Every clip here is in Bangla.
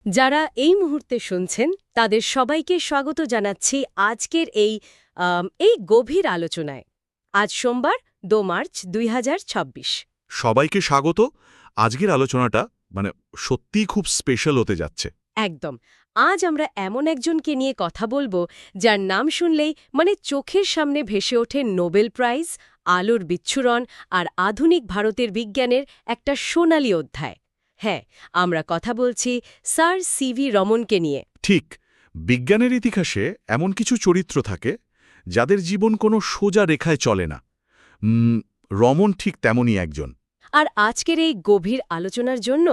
যারা এই মুহূর্তে শুনছেন তাদের সবাইকে স্বাগত জানাচ্ছি আজকের এই গভীর আলোচনায়। আজ সোমবার ২ মার্চ ২০২৬। সবাইকে স্বাগত। আজকের আলোচনাটা সত্যিই খুব স্পেশাল হতে যাচ্ছে। একদম। আজ আমরা এমন একজনকে নিয়ে কথা বলবো যার নাম শুনলেই চোখের সামনে ভেসে ওঠে নোবেল প্রাইজ, আলোর বিচ্ছুরণ আর আধুনিক ভারতের বিজ্ঞানের একটা সোনালি অধ্যায়। হ্যাঁ, আমরা কথা বলছি স্যার সিভি রমনকে নিয়ে। ঠিক, বিজ্ঞানের ইতিহাসে এমন কিছু চরিত্র থাকে যাদের জীবন কোনো সোজা রেখায় চলে না। রমন ঠিক তেমনই একজন। আর আজকের এই গভীর আলোচনার জন্য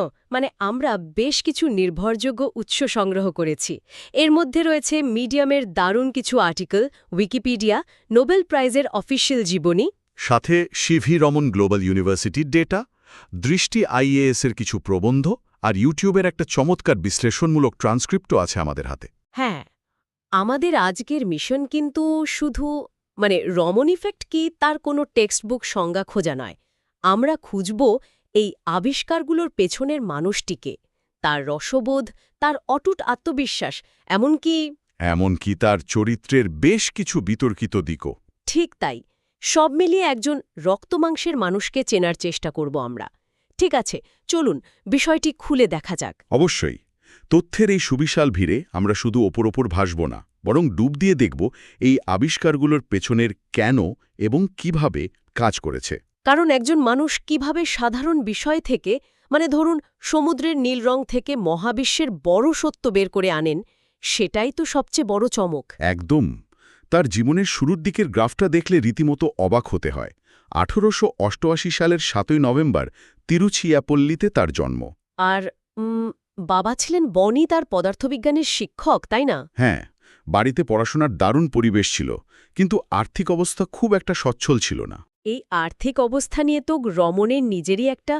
আমরা বেশ কিছু নির্ভরযোগ্য উৎস সংগ্রহ করেছি। এর মধ্যে রয়েছে মিডিয়ামের দারুণ কিছু আর্টিকেল, উইকিপিডিয়া, নোবেল প্রাইজের অফিসিয়াল জীবনী, সাথে সিভি রমন গ্লোবাল ইউনিভার্সিটির ডেটা, দৃষ্টি আইএএসের কিছু প্রবন্ধ আর ইউটিউবের একটা চমৎকার বিশ্লেষণমূলক ট্রান্সক্রিপ্টও আছে আমাদের হাতে। হ্যাঁ, আমাদের আজকের মিশন কিন্তু শুধু রমন ইফেক্ট কি তার কোনো টেক্সট বুক সংজ্ঞা খোঁজা নয়। আমরা খুঁজব এই আবিষ্কারগুলোর পেছনের মানুষটিকে, তার রসবোধ, তার অটুট আত্মবিশ্বাস, এমনকি তার চরিত্রের বেশ কিছু বিতর্কিত দিকও। ঠিক তাই। সব মিলিয়ে একজন রক্তমাংসের মানুষকে চেনার চেষ্টা করব আমরা। ঠিক আছে, চলুন বিষয়টি খুলে দেখা যাক। অবশ্যই। তথ্যের এই সুবিশাল ভিড়ে আমরা শুধু ওপর ভাসব না, বরং ডুব দিয়ে দেখব এই আবিষ্কারগুলোর পেছনের কেন এবং কিভাবে কাজ করেছে। কারণ একজন মানুষ কিভাবে সাধারণ বিষয় থেকে ধরুন সমুদ্রের নীল রং থেকে মহাবিশ্বের বড় সত্য বের করে আনেন, সেটাই তো সবচেয়ে বড় চমক। একদম। তার জীবনের শুরুর দিকের গ্রাফটা দেখলে রীতিমতো অবাক হতে হয়। ১৮৮৮ সালের ৭ই নভেম্বর তিরুচিরাপল্লিতে তার জন্ম। আর বাবা ছিলেন বনি, তার পদার্থবিজ্ঞানের শিক্ষক, তাই না? হ্যাঁ, বাড়িতে পড়াশোনার দারুণ পরিবেশ ছিল, কিন্তু আর্থিক অবস্থা খুব একটা সচ্ছল ছিল না। এই আর্থিক অবস্থা নিয়ে তো রমনের নিজেরই একটা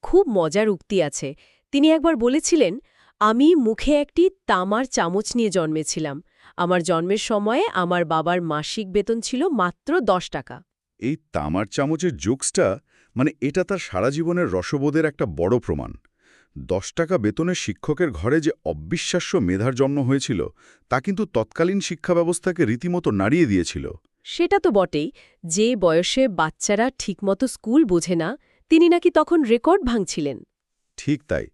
খুব মজার উক্তি আছে। তিনি একবার বলেছিলেন, আমি মুখে একটি তামার চামচ নিয়ে জন্মেছিলাম। আমার জন্মের সময়ে আমার বাবার মাসিক বেতন ছিল মাত্র ১০ টাকা। এই তামার চামচের জোকসটা এটা তার সারা জীবনের রসবোধের একটা বড় প্রমাণ। ১০ টাকা বেতনের শিক্ষকের ঘরে যে অবিশ্বাস্য মেধার জন্ম হয়েছিল, তা কিন্তু তৎকালীন শিক্ষা ব্যবস্থাকে রীতিমতো নাড়িয়ে দিয়েছিল। সেটা তো বটেই। যে বয়সে বাচ্চারা ঠিকমতো স্কুল বোঝে না, তিনি নাকি তখন রেকর্ড ভাঙছিলেন। ঠিক তাই।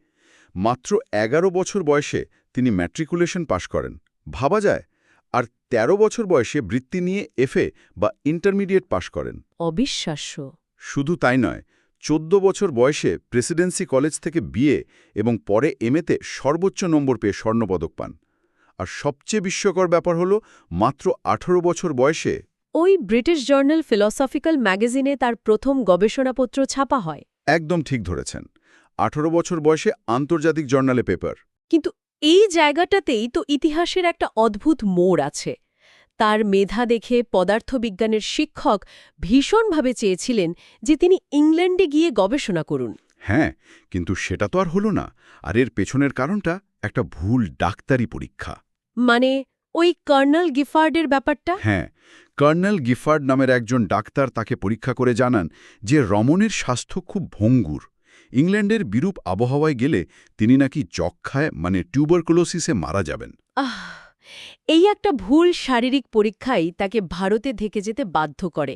মাত্র ১১ বছর বয়সে তিনি ম্যাট্রিকুলেশন পাশ করেন, ভাবা যায়। আর ১৩ বছর বয়সে বৃত্তি নিয়ে এফএ বা ইন্টারমিডিয়েট পাশ করেন। অবিশ্বাস্য। শুধু তাই নয়, ১৪ বছর বয়সে প্রেসিডেন্সি কলেজ থেকে বিএ এবং পরে এমএতে সর্বোচ্চ নম্বর পেয়ে স্বর্ণপদক পান। আর সবচেয়ে বিস্ময়কর ব্যাপার হল, মাত্র ১৮ বছর বয়সে ওই ব্রিটিশ জার্নাল ফিলসফিক্যাল ম্যাগাজিনে তার প্রথম গবেষণাপত্র ছাপা হয়। একদম ঠিক ধরেছেন। ১৮ বছর বয়সে আন্তর্জাতিক জার্নালে পেপার। কিন্তু এই জায়গাটাতেই তো ইতিহাসের একটা অদ্ভুত মোড় আছে। তার মেধা দেখে পদার্থবিজ্ঞানের শিক্ষক ভীষণভাবে চেয়েছিলেন যে তিনি ইংল্যান্ডে গিয়ে গবেষণা করুন। হ্যাঁ, কিন্তু সেটা তো আর হলো না। আর এর পেছনের কারণটা একটা ভুল ডাক্তারি পরীক্ষা। ওই কর্নেল গিফার্ডের ব্যাপারটা? হ্যাঁ, কর্নেল গিফার্ড নামের একজন ডাক্তার তাকে পরীক্ষা করে জানান যে রমনের স্বাস্থ্য খুব ভঙ্গুর। ইংল্যান্ডের বিরূপ আবহাওয়ায় গেলে তিনি নাকি যক্ষ্মায় টিউবারকুলোসিসে মারা যাবেন। এই একটা ভুল শারীরিক পরীক্ষাই তাকে ভারতে থেকে যেতে বাধ্য করে।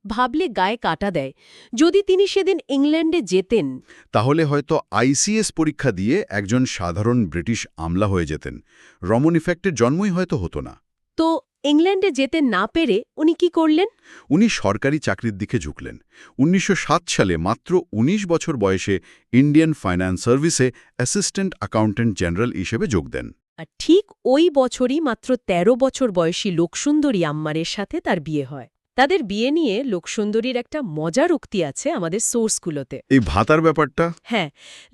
ভাবলে গায়ে কাটা দেয়। যদি তিনি সেদিন ইংল্যান্ডে যেতেন, তাহলে হয়তো আইসিএস পরীক্ষা দিয়ে একজন সাধারণ ব্রিটিশ আমলা হয়ে যেতেন। রমন ইফেক্টের জন্মই হয়তো হতো না। তো ইংল্যান্ডে যেতে না পেরে উনি কি করলেন? উনি সরকারি চাকরির দিকে ঝুঁকলেন। ১৯০৭ সালে মাত্র ১৯ বছর বয়সে ইন্ডিয়ান ফাইন্যান্স সার্ভিসে অ্যাসিস্ট্যান্ট অ্যাকাউন্ট্যান্ট জেনারেল হিসেবে যোগ দেন। আর ঠিক ওই বছরই মাত্র ১৩ বছর বয়সী লোকসুন্দরী আম্মারের সাথে তার বিয়ে হয়। তাদের বিয়ে নিয়ে লোকসুন্দরীর একটা মজার উক্তি আছে আমাদের সোর্সগুলোতে। এই ভাতার ব্যাপারটা? হ্যাঁ,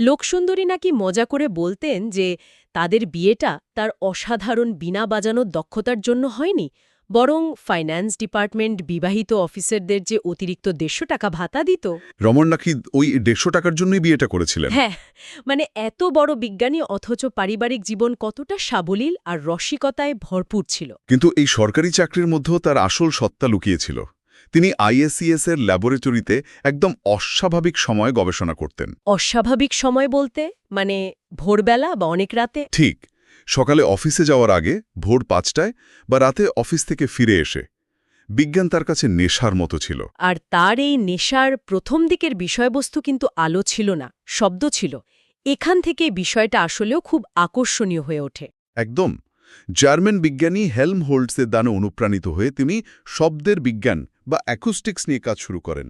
লোকসুন্দরী নাকি মজা করে বলতেন যে তাদের বিয়েটা তার অসাধারণ বীণা বাজানোর দক্ষতার জন্য হয়নি, বরং ফাইন্যান্স ডিপার্টমেন্ট বিবাহিত অফিসারদের যে অতিরিক্ত ১৫০ টাকা ভাতা দিত। রমন নাকি ওই ১৫০ টাকার জন্যই বিয়েটা করেছিলেন? হ্যাঁ, এত বড় বিজ্ঞানী অথচ পারিবারিক জীবন কতটা সাবলীল আর রসিকতায় ভরপুর ছিল। কিন্তু এই সরকারি চাকরির মধ্যেও তার আসল সত্তা লুকিয়েছিল। তিনি আইএসিএস এর ল্যাবরেটরিতে একদম অস্বাভাবিক সময়ে গবেষণা করতেন। অস্বাভাবিক সময় বলতে মানে ভোরবেলা বা অনেক রাতে? ঠিক, সকালে অফিসে যাওয়ার আগে ভোর ৫টায় বা রাতে অফিস থেকে ফিরে এসে। বিজ্ঞান তার কাছে নেশার মতো ছিল। আর তার এই নেশার প্রথম দিকের বিষয়বস্তু কিন্তু আলো ছিল না, শব্দ ছিল। এখান থেকে বিষয়টা আসলেও খুব আকর্ষণীয় হয়ে ওঠে। একদম। জার্মান বিজ্ঞানী হেলমহোল্টসের দানে অনুপ্রাণিত হয়ে তিনি শব্দের বিজ্ঞান বা অ্যাকুস্টিক্স নিয়ে কাজ শুরু করেন।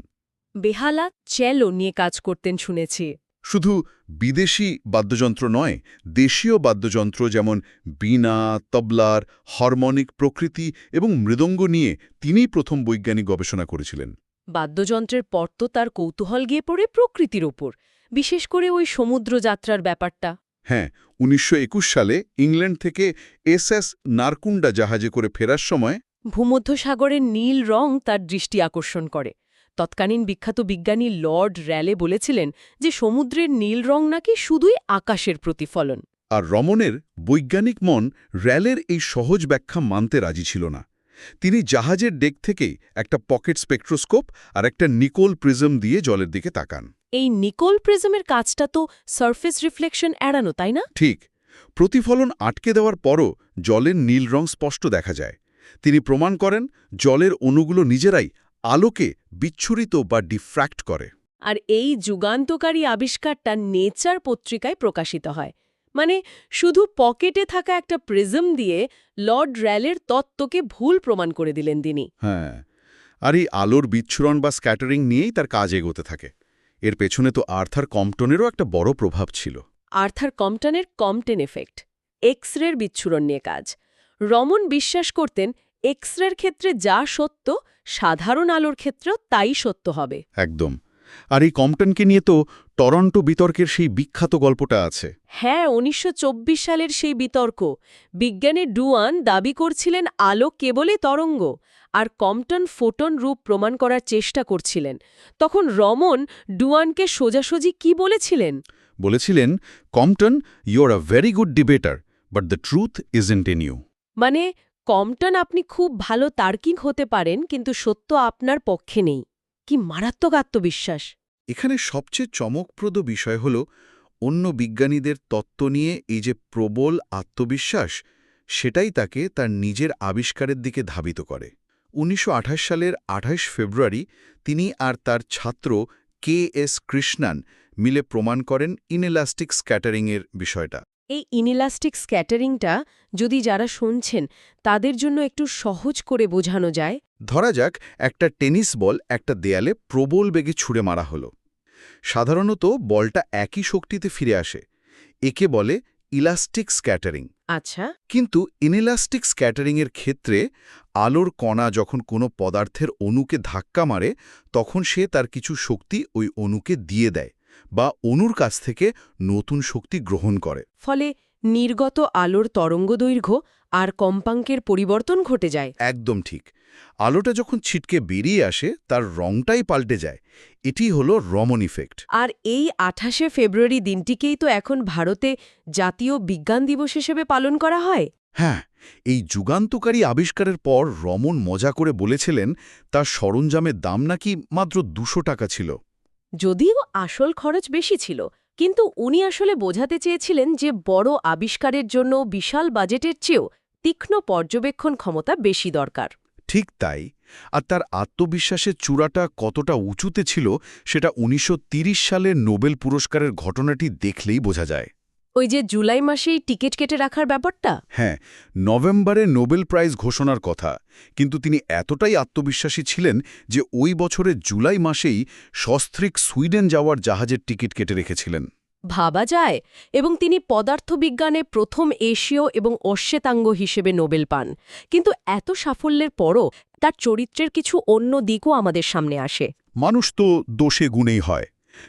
বেহালা চেলো নিয়ে কাজ করতেন শুনেছি। শুধু বিদেশি বাদ্যযন্ত্র নয়, দেশীয় বাদ্যযন্ত্র যেমন বীণা, তবলার, হারমোনিক প্রকৃতি এবং মৃদঙ্গ নিয়ে তিনিই প্রথম বৈজ্ঞানিক গবেষণা করেছিলেন। বাদ্যযন্ত্রের পর তো তার কৌতূহল গিয়ে পড়ে প্রকৃতির ওপর, বিশেষ করে ওই সমুদ্রযাত্রার ব্যাপারটা। হ্যাঁ, ১৯২১ সালে ইংল্যান্ড থেকে এসএস নারকুন্ডা জাহাজে করে ফেরার সময় ভূমধ্যসাগরের নীল রং তার দৃষ্টি আকর্ষণ করে। তৎকালীন বিখ্যাত বিজ্ঞানী লর্ড র্যালে বলেছিলেন যে সমুদ্রের নীল রং নাকি শুধুই আকাশের প্রতিফলন। আর রমনের বৈজ্ঞানিক মন র্যালের এই সহজ ব্যাখ্যা মানতে রাজি ছিল না। তিনি জাহাজের ডেক থেকেই একটা পকেট স্পেকট্রোস্কোপ আর একটা নিকোল প্রিজম দিয়ে জলের দিকে তাকান। এই নিকোল প্রিজমের কাজটা তো সারফেস রিফ্লেকশন এড়ানো, তাই না? ঠিক, প্রতিফলন আটকে দেওয়ার পরও জলের নীল রং স্পষ্ট দেখা যায়। তিনি প্রমাণ করেন জলের অণুগুলো নিজেরাই আলোকে বিচ্ছুরিত বা ডিফ্র্যাক্ট করে। আর এই যুগান্তকারী আবিষ্কারটা নেচার পত্রিকায় প্রকাশিত হয়। মানে শুধু পকেটে থাকা একটা প্রিজম দিয়ে লর্ড র্যালের তত্ত্বকে ভুল প্রমাণ করে দিলেন তিনি। হ্যাঁ, আর এই আলোর বিচ্ছুরণ বা স্ক্যাটারিং নিয়েই তার কাজ এগোতে থাকে। এর পেছনে তো আর্থার কম্পটনেরও একটা বড় প্রভাব ছিল। আর্থার কম্পটনের কম্পটন এফেক্ট, এক্স-রের বিচ্ছুরণ নিয়ে কাজ। রমন বিশ্বাস করতেন এক্স-রের ক্ষেত্রে যা সত্য, সাধারণ আলোর ক্ষেত্রেও তাই সত্য হবে। একদম। আর এই কম্পটনকে নিয়ে তো টরন্টো বিতর্কের সেই বিখ্যাত গল্পটা আছে। হ্যাঁ, ১৯২৪ সালের সেই বিতর্ক। বিজ্ঞানী ডুয়ান দাবি করছিলেন আলো কেবলই তরঙ্গ, আর কম্পটন ফোটন রূপ প্রমাণ করার চেষ্টা করছিলেন। তখন রমন ডুয়ানকে সোজাসুজি কি বলেছিলেন? বলেছিলেন, Compton, you are a very good debater, but the truth isn't in you. মানে কম্পটন, আপনি খুব ভালো তার্কিক হতে পারেন, কিন্তু সত্য আপনার পক্ষে নেই। কি মারাত্মক আত্মবিশ্বাস! এখানে সবচেয়ে চমকপ্রদ বিষয় হল অন্য বিজ্ঞানীদের তত্ত্ব নিয়ে এই যে প্রবল আত্মবিশ্বাস, সেটাই তাকে তার নিজের আবিষ্কারের দিকে ধাবিত করে। ১৯২৮ সালের ২৮ ফেব্রুয়ারি তিনি আর তার ছাত্র কে.এস. কৃষ্ণান মিলে প্রমাণ করেন ইনএলাস্টিক স্ক্যাটারিংয়ের বিষয়টা। এই ইনএলাস্টিক স্ক্যাটারিংটা যদি যারা শুনছেন তাদের জন্য একটু সহজ করে বোঝানো যায়। ধরা যাক একটা টেনিস বল একটা দেয়ালে প্রবল বেগে ছুঁড়ে মারা হলো। সাধারণত বলটা একই শক্তিতে ফিরে আসে। একে বলে ইলাস্টিক স্ক্যাটারিং। আচ্ছা। কিন্তু ইনএলাস্টিক স্ক্যাটারিংয়ের ক্ষেত্রে আলোর কণা যখন কোনো পদার্থের অণুকে ধাক্কা মারে, তখন সে তার কিছু শক্তি ওই অণুকে দিয়ে দেয় বা অণুর কাছ থেকে নতুন শক্তি গ্রহণ করে। ফলে নির্গত আলোর তরঙ্গদৈর্ঘ্য আর কম্পাঙ্কের পরিবর্তন ঘটে যায়। একদম ঠিক। আলোটা যখন ছিটকে বেরিয়ে আসে তার রংটাই পাল্টে যায়। এটি হলো রমন ইফেক্ট। আর এই ২৮শে ফেব্রুয়ারি দিনটিকেই তো এখন ভারতে জাতীয় বিজ্ঞান দিবস হিসেবে পালন করা হয়। হ্যাঁ, এই যুগান্তকারী আবিষ্কারের পর রমন মজা করে বলেছিলেন তার সরঞ্জামের দাম নাকি মাত্র ২০০ টাকা ছিল। যদিও আসল খরচ বেশি ছিল, কিন্তু উনি আসলে বোঝাতে চেয়েছিলেন যে বড় আবিষ্কারের জন্য বিশাল বাজেটের চেয়েও তীক্ষ্ণ পর্যবেক্ষণ ক্ষমতা বেশি দরকার। ঠিক তাই। আর তার আত্মবিশ্বাসের চূড়াটা কতটা উঁচুতে ছিল সেটা ১৯৩০ সালের নোবেল পুরস্কারের ঘটনাটি দেখলেই বোঝা যায়। ওই যে জুলাই মাসেই টিকিট কেটে রাখার ব্যাপারটা। হ্যাঁ, নভেম্বরে নোবেল প্রাইজ ঘোষণার কথা, কিন্তু তিনি এতটাই আত্মবিশ্বাসী ছিলেন যে ওই বছরের জুলাই মাসেই সস্ত্রীক সুইডেন যাওয়ার জাহাজের টিকিট কেটে রেখেছিলেন। ভাবা যায়। এবং তিনি পদার্থবিজ্ঞানে প্রথম এশীয় এবং অশ্বেতাঙ্গ হিসেবে নোবেল পান। কিন্তু এত সাফল্যের পরও তার চরিত্রের কিছু অন্য দিকও আমাদের সামনে আসে। মানুষ তো দোষে গুণেই হয়।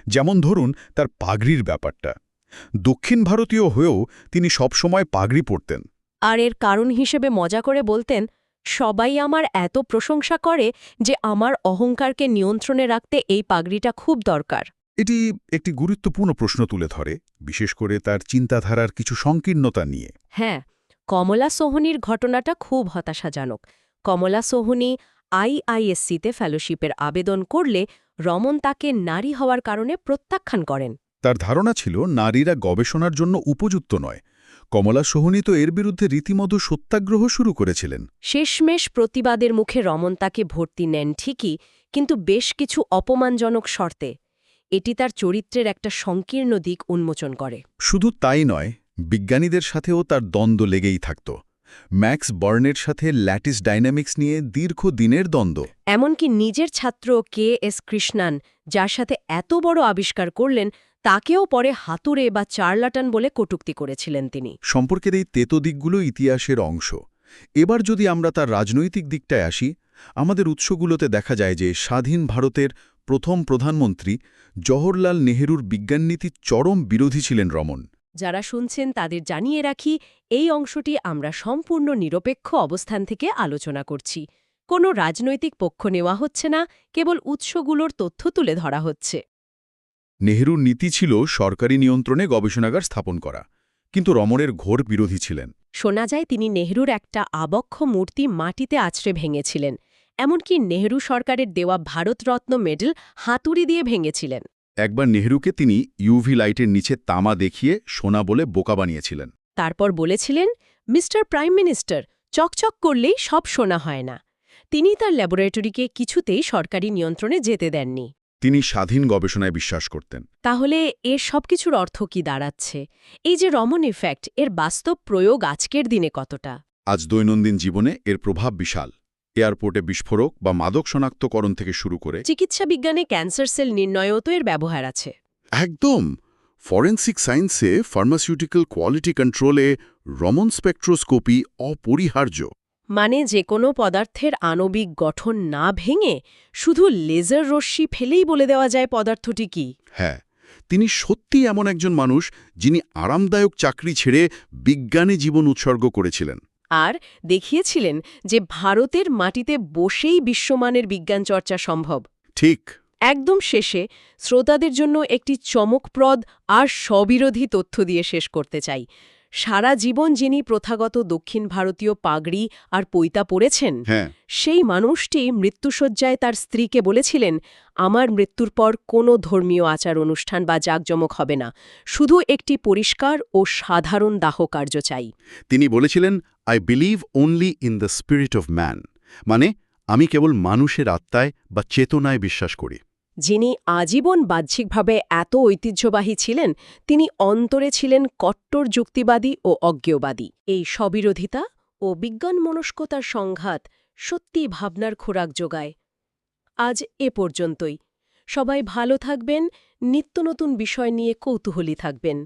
যেমন ধরুন তার পাগড়ির ব্যাপারটা। দক্ষিণ ভারতীয় হয়েও তিনি সবসময় পাগড়ি পরতেন। আর এর কারণ হিসেবে মজা করে বলতেন, সবাই আমার এত প্রশংসা করে যে আমার অহংকারকে নিয়ন্ত্রণে রাখতে এই পাগড়িটা খুব দরকার। এটি একটি গুরুত্বপূর্ণ প্রশ্ন তুলে ধরে, বিশেষ করে তার চিন্তাধারার কিছু সংকীর্ণতা নিয়ে। হ্যাঁ, কমলা সোহনীর ঘটনাটা খুব হতাশাজনক। কমলা সোহনী আইআইএসসিতে ফেলোশিপের আবেদন করলে রমন তাকে নারী হওয়ার কারণে প্রত্যাখ্যান করেন। তার ধারণা ছিল নারীরা গবেষণার জন্য উপযুক্ত নয়। কমলা সোহনী তো এর বিরুদ্ধে রীতিমতো সত্যাগ্রহ শুরু করেছিলেন। শেষমেশ প্রতিবাদের মুখে রমন তাকে ভর্তি নেন ঠিকই, কিন্তু বেশ কিছু অপমানজনক শর্তে। এটি তার চরিত্রের একটা সংকীর্ণ দিক উন্মোচন করে। শুধু তাই নয়, বিজ্ঞানীদের সাথেও তার দ্বন্দ্ব লেগেই থাকত। ম্যাক্স বর্নের সাথে ল্যাটিস ডাইনামিক্স নিয়ে দীর্ঘদিনের দ্বন্দ্ব। এমনকি নিজের ছাত্র কে.এস. কৃষ্ণান, যার সাথে এত বড় আবিষ্কার করলেন, তাকেও পরে হাতুড়ে বা চার্লাটান বলে কটূক্তি করেছিলেন তিনি। সম্পর্কের এই তেতো দিকগুলো ইতিহাসের অংশ। এবার যদি আমরা তার রাজনৈতিক দিকটায় আসি, আমাদের উৎসগুলোতে দেখা যায় যে স্বাধীন ভারতের প্রথম প্রধানমন্ত্রী জওহরলাল নেহরুর বিজ্ঞাননীতির চরম বিরোধী ছিলেন রমন। যারা শুনছেন তাদের জানিয়ে রাখি, এই অংশটি আমরা সম্পূর্ণ নিরপেক্ষ অবস্থান থেকে আলোচনা করছি। কোনো রাজনৈতিক পক্ষ নেওয়া হচ্ছে না, কেবল উৎসগুলোর তথ্য তুলে ধরা হচ্ছে। নেহরুর নীতি ছিল সরকারি নিয়ন্ত্রণে গবেষণাগার স্থাপন করা, কিন্তু রমনের ঘোর বিরোধী ছিলেন। শোনা যায় তিনি নেহরুর একটা আবক্ষ মূর্তি মাটিতে আছড়ে ভেঙেছিলেন, এমনকি নেহরু সরকারের দেওয়া ভারতরত্ন মেডেল হাতুড়ি দিয়ে ভেঙেছিলেন। একবার নেহরুকে তিনি ইউভি লাইটের নিচে তামা দেখিয়ে সোনা বলে বোকা বানিয়েছিলেন। তারপর বলেছিলেন, মিস্টার প্রাইম মিনিস্টার, চকচক করলেই সব শোনা হয় না। তিনি তার ল্যাবরেটরিকে কিছুতেই সরকারি নিয়ন্ত্রণে যেতে দেননি। তিনি স্বাধীন গবেষণায় বিশ্বাস করতেন। তাহলে এর সবকিছুর অর্থ কি দাঁড়াচ্ছে? এই যে রমন ইফেক্ট, এর বাস্তব প্রয়োগ আজকের দিনে কতটা? আজ দৈনন্দিন জীবনে এর প্রভাব বিশাল। এয়ারপোর্টে বিস্ফোরক বা মাদক শনাক্তকরণ থেকে শুরু করে চিকিৎসা বিজ্ঞানে ক্যান্সার সেল নির্ণয়েও তো এর ব্যবহার আছে। একদম ফরেন্সিক সায়েন্সে ফার্মাসিউটিক্যাল কোয়ালিটি কন্ট্রোলে রমন স্পেকট্রোস্কোপি অপরিহার্য। মানে যে কোনো পদার্থের আণবিক গঠন না ভেঙে শুধু লেজার রশ্মি ফেলেই বলে দেওয়া যায় পদার্থটি কি। হ্যাঁ, তিনি সত্যিই এমন একজন মানুষ যিনি আরামদায়ক চাকরি ছেড়ে বিজ্ঞানে জীবন উৎসর্গ করেছিলেন। আর দেখিয়েছিলেন যে ভারতের মাটিতে বসেই বিশ্বমানের বিজ্ঞান চর্চা সম্ভব। ঠিক। একদম শেষে শ্রোতাদের জন্য একটি চমকপ্রদ আর স্ববিরোধী তথ্য দিয়ে শেষ করতে চাই। সারা জীবন যিনি প্রথাগত দক্ষিণ ভারতীয় পাগড়ি আর পৈতা পরেছেন, হ্যাঁ, সেই মানুষটি মৃত্যুশয্যায় তার স্ত্রীকে বলেছিলেন, আমার মৃত্যুর পর কোনো ধর্মীয় আচার অনুষ্ঠান বা জাঁকজমক হবে না, শুধু একটি পরিষ্কার ও সাধারণ দাহকার্য চাই। তিনি বলেছিলেন, I believe only in the spirit of man, মানে আমি কেবল মানুষের আত্মায় বা চেতনায় বিশ্বাস করি। যিনি আজীবন বাহ্যিকভাবে এত ঐতিহ্যবাহী ছিলেন, তিনি অন্তরে ছিলেন কট্টর যুক্তিবাদী ও অজ্ঞেয়বাদী। এই স্ববিরোধিতা ও বিজ্ঞানমনস্কতার সংঘাত সত্যি ভাবনার খোরাক যোগায়। আজ এ পর্যন্তই। সবাই ভালো থাকবেন, নিত্য নতুন বিষয় নিয়ে কৌতূহলী থাকবেন।